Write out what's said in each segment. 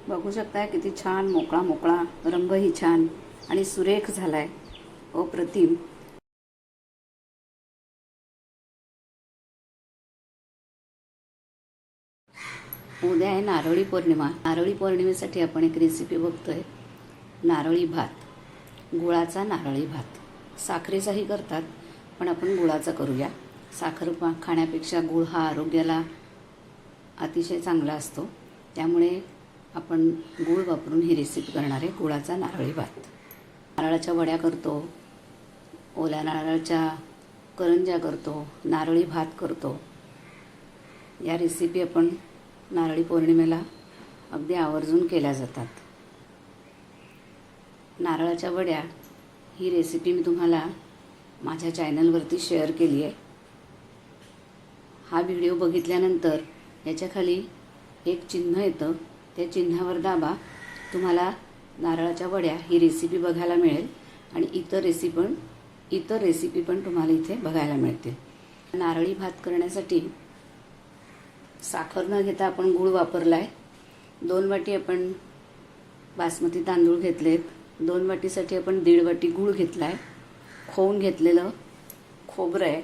बघू शकताय किती छान मोकळा मोकळा रंगही छान आणि सुरेख झालाय. अप्रतिम. उद्या आहे नारळी पौर्णिमा. नारळी पौर्णिमेसाठी आपण एक रेसिपी बघतोय. नारळी भात, गुळाचा नारळी भात. साखरेचाही करतात, पण आपण गुळाचा करूया. साखर खाण्यापेक्षा गुळ हा आरोग्याला अतिशय चांगला असतो, त्यामुळे आपण गूळ वापरून ही रेसिपी करणार आहे. गुळाचा नारळी भात. नारळाच्या वड्या करतो, ओल्या नारळाच्या करंज्या करतो, नारळी भात करतो. या रेसिपी आपण नारळी पौर्णिमेला अगदी आवर्जून केल्या जातात. नारळाच्या वड्या ही रेसिपी मी तुम्हाला माझ्या चॅनलवरती शेअर केली आहे. हा व्हिडिओ बघितल्यानंतर याच्या खाली एक चिन्ह येतं, त्या चिन्हावर दाबा. तुम्हाला नारळाच्या वड्या ही रेसिपी बघायला मिळेल आणि इतर रेसिपी पण तुम्हाला इथे बघायला मिळतील. नारळी भात करण्यासाठी साखर न घेता आपण गूळ वापरला आहे. 2 वाटी आपण बासमती तांदूळ घेतलेत. 2 वाटीसाठी आपण 1.5 वाटी गूळ घेतला आहे. खोवून घेतलेलं खोबरं आहे,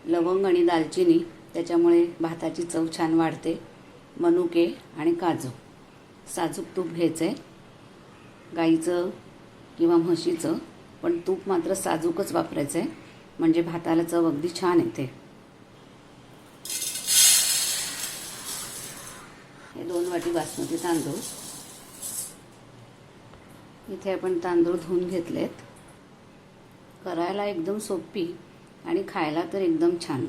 लवंग आणि दालचिनी, त्याच्यामुळे भाताची चव छान वाढते. मनुके आणि काजू. साजूक तूप घ्यायचं आहे, गाईचं किंवा म्हशीचं, पण तूप मात्र साजूकच वापरायचं आहे, म्हणजे भाताला चव अगदी छान येते. हे 2 वाटी बासमती तांदूळ. इथे आपण तांदूळ धुवून घेतलेत. करायला एकदम सोपी आणि खायला तर एकदम छान.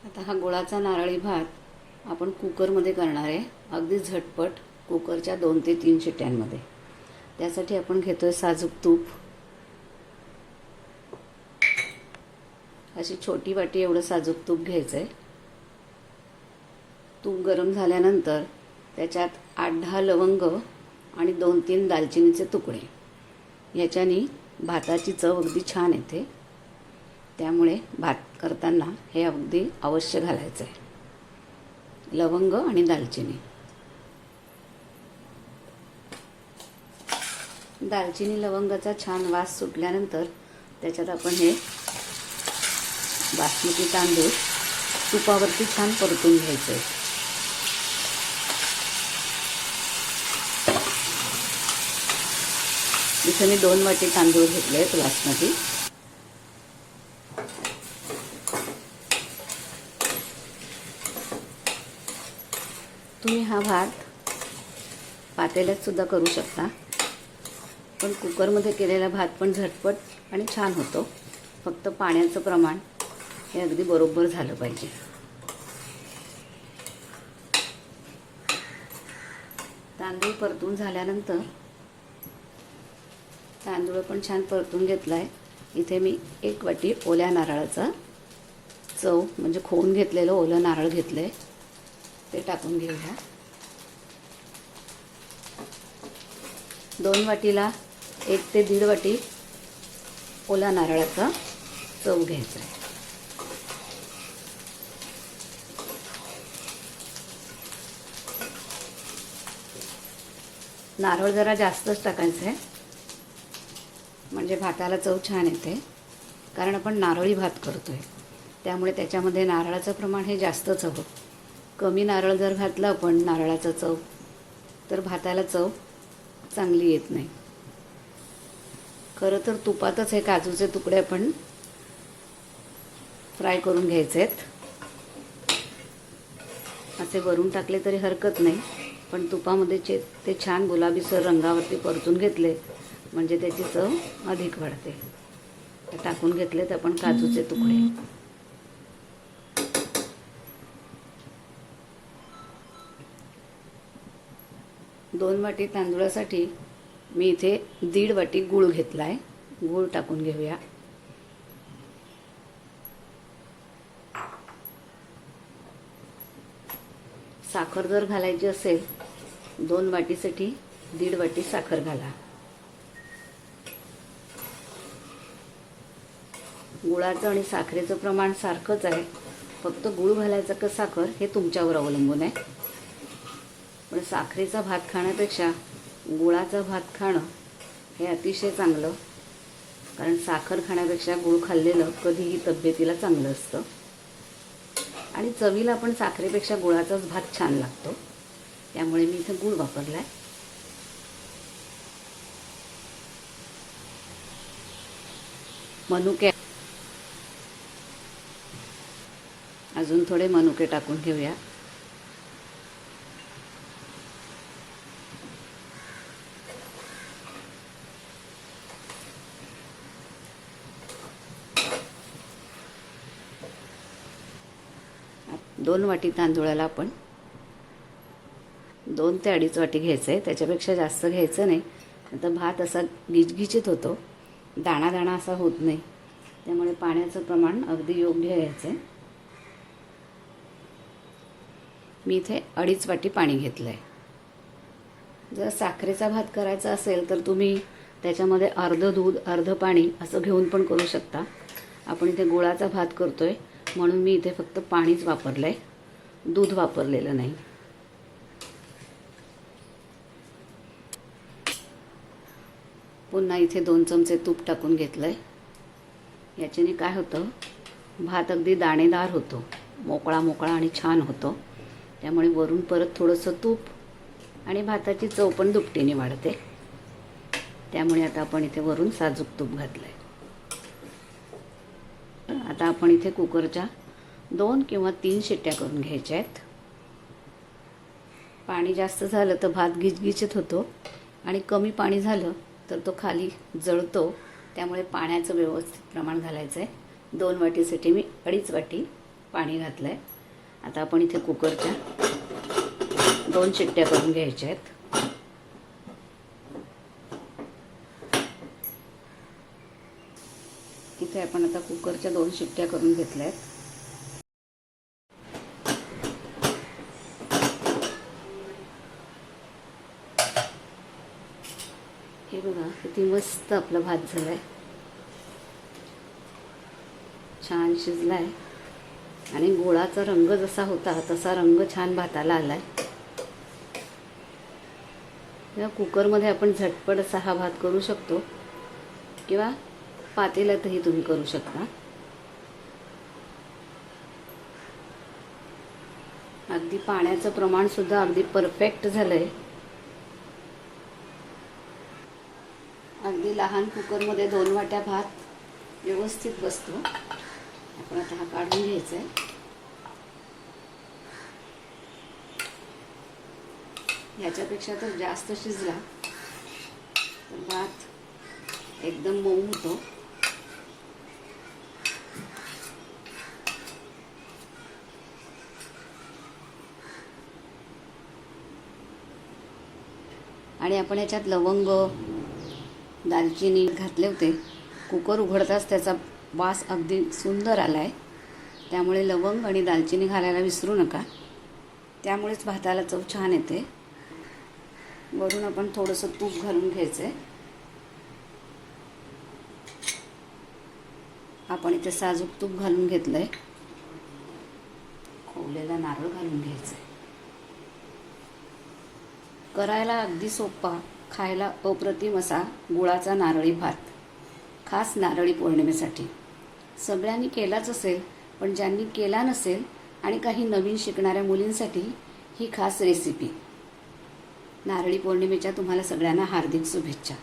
आता हा गुळाचा नारळी भात आपण कुकरमध्ये करणार आहे, अगदी झटपट, कुकरच्या 2 ते 3 शिट्यांमध्ये. त्यासाठी आपण घेतोय साजूक तूप. अशी छोटी वाटी एवढं साजूक तूप घ्यायचं आहे. तूप गरम झाल्यानंतर त्याच्यात 8-10 लवंग आणि 2-3 दालचिनीचे तुकडे. याच्याने भाताची चव अगदी छान येते, त्यामुळे भात करताना हे अगदी अवश्य घालायचं आहे, लवंग आणि दालचिनी. दालचिनी लवंगाचा छान वास सुटल्यानंतर त्याच्यात आपण हे बासमती तांदूळ तुपावरती छान परतून घ्यायचे. इथे मी 2 वाटी तांदूळ घेतले आहेत बासमती. तुम्ही हा भात पातेल्यात सुद्धा करू शकता, पण कुकरमध्ये केलेला भात पण झटपट आणि छान होतो. फक्त पाण्याचं प्रमाण हे अगदी बरोबर झालं पाहिजे. तांदूळ परतून झाल्यानंतर तांदूळ पण छान परतून घेतला आहे. इथे मी 1 वाटी ओल्या नारळाचा चव म्हणजे खोवून घेतलेलं ओलं नारळ घेतलं आहे, ते टाकून घेऊया. 2 वाटीला 1 ते 1.5 वाटी ओला नारळाचा चव घ्यायचा आहे. नारळ जरा जास्तच टाकायचं आहे, म्हणजे भाताला चव छान येते. कारण आपण नारळी भात करतोय, त्यामुळे त्याच्यामध्ये नारळाचं प्रमाण हे जास्तच हवं. कमी नारळ जर घातलं आपण नारळाचं चव, तर भाताला चव चांगली येत नाही. खरं तर तुपातच हे काजूचे तुकडे आपण फ्राय करून घ्यायचे आहेत. असे वरून टाकले तरी हरकत नाही, पण तुपामध्ये ते छान गुलाबीसर रंगावरती परतून घेतले म्हणजे त्याची चव अधिक वाढते. टाकून घेतलेत आपण काजूचे तुकडे. दोन वाटी तांदूळासाठी मी इथे 1.5 वाटी गूळ घेतला आहे. गूळ टाकून घेऊया. साखर जर घालायची असेल 2 वाटीसाठी 1.5 वाटी साखर घाला. गुळाचं आणि साखरेचं प्रमाण सारखंच आहे, फक्त गूळ घालायचा का साखर हे तुमच्यावर अवलंबून आहे. पण साखरेचा भात खाण्यापेक्षा गुळाचा भात खाणं हे अतिशय चांगलं. कारण साखर खाण्यापेक्षा गूळ खाल्लेलं कधीही तब्येतीला चांगलं असतं. आणि चवीला पण साखरेपेक्षा गुळाचाच भात छान लागतो. त्यामुळे मी इथं गूळ वापरला आहे. मनुके, अजून थोडे मनुके टाकून घेऊया. दोन वाटी तांदूळाला आपण 2 ते 2.5 वाटी घ्यायचं आहे. त्याच्यापेक्षा जास्त घ्यायचं नाही. आता भात असा गिचगिचीत होतो, दाणा दाणा असा होत नाही. त्यामुळे पाण्याचं प्रमाण अगदी योग्य घ्यायचं आहे. मी इथे 2.5 वाटी पाणी घेतलं आहे. जर साखरेचा भात करायचा असेल तर तुम्ही त्याच्यामध्ये अर्धं दूध अर्धं पाणी असं घेऊन पण करू शकता. आपण इथे गुळाचा भात करतोय म्हणून मी इथे फक्त पाणीच वापरलं आहे, दूध वापरलेलं नाही. पुन्हा इथे 2 चमचे तूप टाकून घेतलं आहे. याच्याने काय होतं, भात अगदी दाणेदार होतो, मोकळा मोकळा आणि छान होतो. त्यामुळे वरून परत थोडंसं तूप आणि भाताची चव पण दुपटीने वाढते. त्यामुळे आता आपण इथे वरून साजूक तूप घातलं आहे. आता आपण इथे कुकरच्या 2 किंवा 3 शिट्ट्या करून घ्यायच्या आहेत. पाणी जास्त झालं तर भात गिचगिचीत होतो आणि कमी पाणी झालं तर तो खाली जळतो. त्यामुळे पाण्याचं व्यवस्थित प्रमाण घालायचं आहे. 2 वाटीसाठी मी 2.5 वाटी पाणी घातलं आहे. आता आपण इथे कुकरच्या 2 शिट्ट्या करून घ्यायच्या आहेत. इथे आपण आता कुकरच्या 2 शिट्ट्या करून घेतल्या आहेत. हे बघा किती मस्त आपला भात झालाय, छान शिजलाय आणि गुळाचा रंग जसा होता तसा रंग छान भाताला आलाय. या कुकरमध्ये आपण झटपट असा हा भात करू शकतो किंवा पातेल्यातही तुम्ही करू शकता. अगदी पाण्याचं प्रमाण सुद्धा अगदी परफेक्ट झालंय. अगदी लहान कुकरमध्ये 2 वाट्या भात व्यवस्थित बसतो. आपण आता हा काढून घ्यायचा आहे. याच्यापेक्षा तर जास्त शिजला तर भात एकदम मऊ होतो. आणि आपण याच्यात लवंग दालचिनी घातले होते. कुकर उघडताच त्याचा वास अगदी सुंदर आला आहे. त्यामुळे लवंग आणि दालचिनी घालायला विसरू नका. त्यामुळेच भाताला चव छान येते. वरून आपण थोडंसं तूप घालून घ्यायचं आहे. आपण इथे साजूक तूप घालून घेतलं आहे. खोवलेला नारळ घालून घ्यायचं आहे. करायला अगदी सोपा, खायला अप्रतिम असा गुळाचा नारळी भात, खास नारळी पौर्णिमेसाठी. सगळ्यांनी केलाच असेल, पण ज्यांनी केला नसेल आणि काही नवीन शिकणाऱ्या मुलींसाठी ही खास रेसिपी. नारळी पौर्णिमेच्या तुम्हाला सगळ्यांना हार्दिक शुभेच्छा.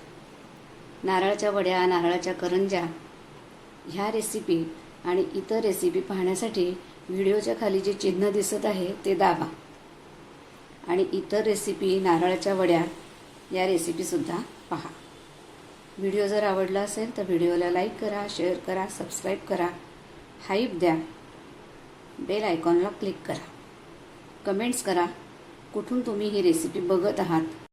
नारळाच्या वड्या, नारळाच्या करंज्या ह्या रेसिपी आणि इतर रेसिपी पाहण्यासाठी व्हिडिओच्या खाली जे चिन्ह दिसत आहे ते दाबा. आणि इतर रेसिपी, नारळाच्या वड्या या रेसिपीसुद्धा पहा. व्हिडिओ जर आवडला असेल तर व्हिडिओला लाईक करा, शेअर करा, सबस्क्राईब करा, हाईप द्या, बेल आयकॉनला क्लिक करा, कमेंट्स करा कुठून तुम्ही ही रेसिपी बघत आहात